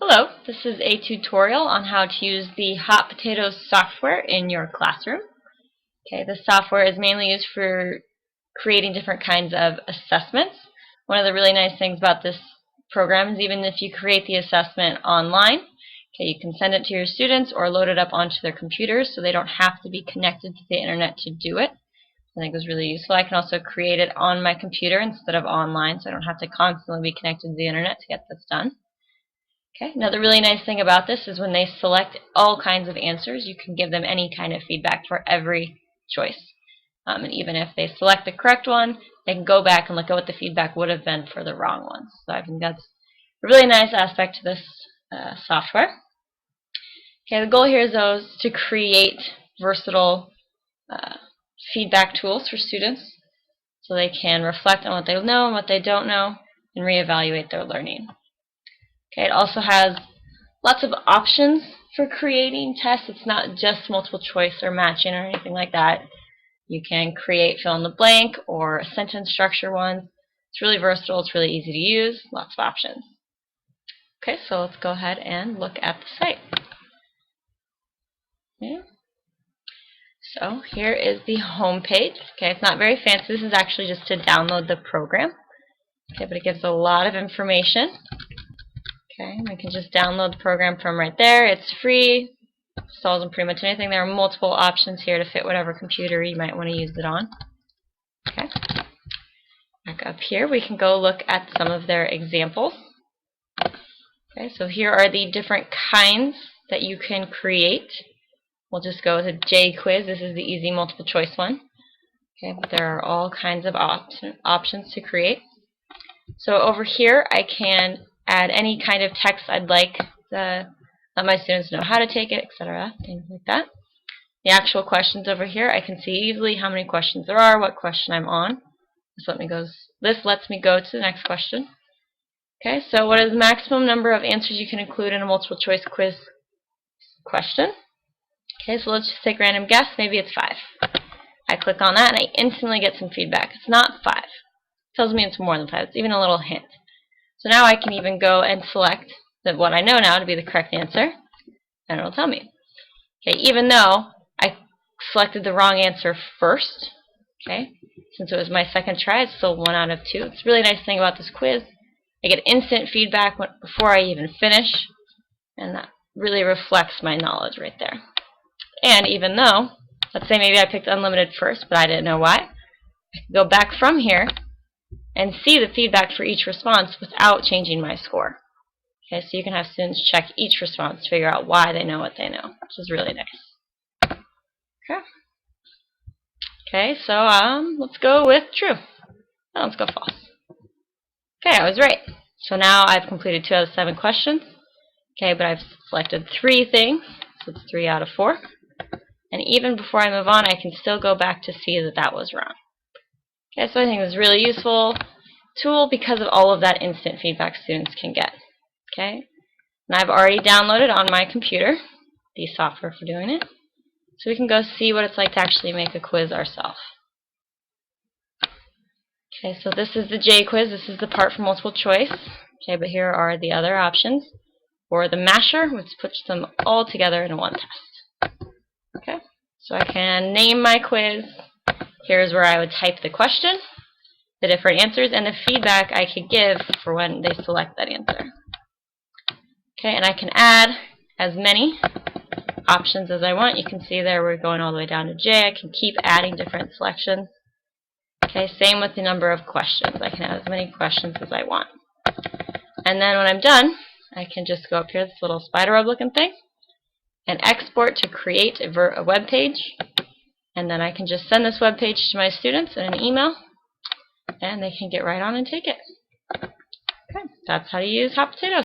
Hello, this is a tutorial on how to use the Hot Potatoes software in your classroom. Okay, this software is mainly used for creating different kinds of assessments. One of the really nice things about this program is even if you create the assessment online, okay, you can send it to your students or load it up onto their computers so they don't have to be connected to the internet to do it. I think it was really useful. I can also create it on my computer instead of online, so I don't have to constantly be connected to the internet to get this done. Okay, another really nice thing about this is when they select all kinds of answers, you can give them any kind of feedback for every choice. And even if they select the correct one, they can go back and look at what the feedback would have been for the wrong ones. So I think that's a really nice aspect to this software. Okay, the goal here is to create versatile feedback tools for students so they can reflect on what they know and what they don't know and reevaluate their learning. Okay, it also has lots of options for creating tests. It's not just multiple choice or matching or anything like that. You can create fill in the blank or sentence structure ones. It's really versatile. It's really easy to use. Lots of options. Okay, so let's go ahead and look at the site. Okay. So here is the home page. Okay, it's not very fancy. This is actually just to download the program. Okay, but it gives a lot of information. Okay, we can just download the program from right there. It's free. Installs on pretty much anything. There are multiple options here to fit whatever computer you might want to use it on. Okay. Back up here, we can go look at some of their examples. Okay, so here are the different kinds that you can create. We'll just go with a J quiz. This is the easy multiple choice one. Okay, but there are all kinds of options to create. So over here, I can add any kind of text I'd like to let my students know how to take it, etc. Things like that. The actual questions over here, I can see easily how many questions there are, what question I'm on. This lets me go to the next question. Okay, so what is the maximum number of answers you can include in a multiple choice quiz question? Okay, so let's just take a random guess. Maybe it's 5. I click on that and I instantly get some feedback. It's not 5. It tells me it's more than 5. It's even a little hint. So now I can even go and select what I know now to be the correct answer, and it'll tell me. Okay, even though I selected the wrong answer first, okay, since it was my second try, it's still 1 out of 2. It's a really nice thing about this quiz. I get instant feedback before I even finish, and that really reflects my knowledge right there. And even though, let's say maybe I picked unlimited first, but I didn't know why, I can go back from here and see the feedback for each response without changing my score. Okay, so you can have students check each response to figure out why they know what they know, which is really nice. Okay. Okay, so let's go with true. Now let's go false. Okay, I was right. So now I've completed 2 out of 7 questions. Okay, but I've selected 3 things, so it's 3 out of 4. And even before I move on, I can still go back to see that that was wrong. Okay, so I think it's a really useful tool because of all of that instant feedback students can get. Okay, and I've already downloaded on my computer the software for doing it, so we can go see what it's like to actually make a quiz ourselves. Okay, so this is the J quiz. This is the part for multiple choice. Okay, but here are the other options for the masher, which puts them all together in one test. Okay, so I can name my quiz. Here's where I would type the question, the different answers, and the feedback I could give for when they select that answer. Okay, and I can add as many options as I want. You can see there we're going all the way down to J. I can keep adding different selections. Okay, same with the number of questions. I can add as many questions as I want. And then when I'm done, I can just go up here, this little spider web looking thing, and export to create a web page. And then I can just send this web page to my students in an email, and they can get right on and take it. Okay, that's how to use Hot Potatoes.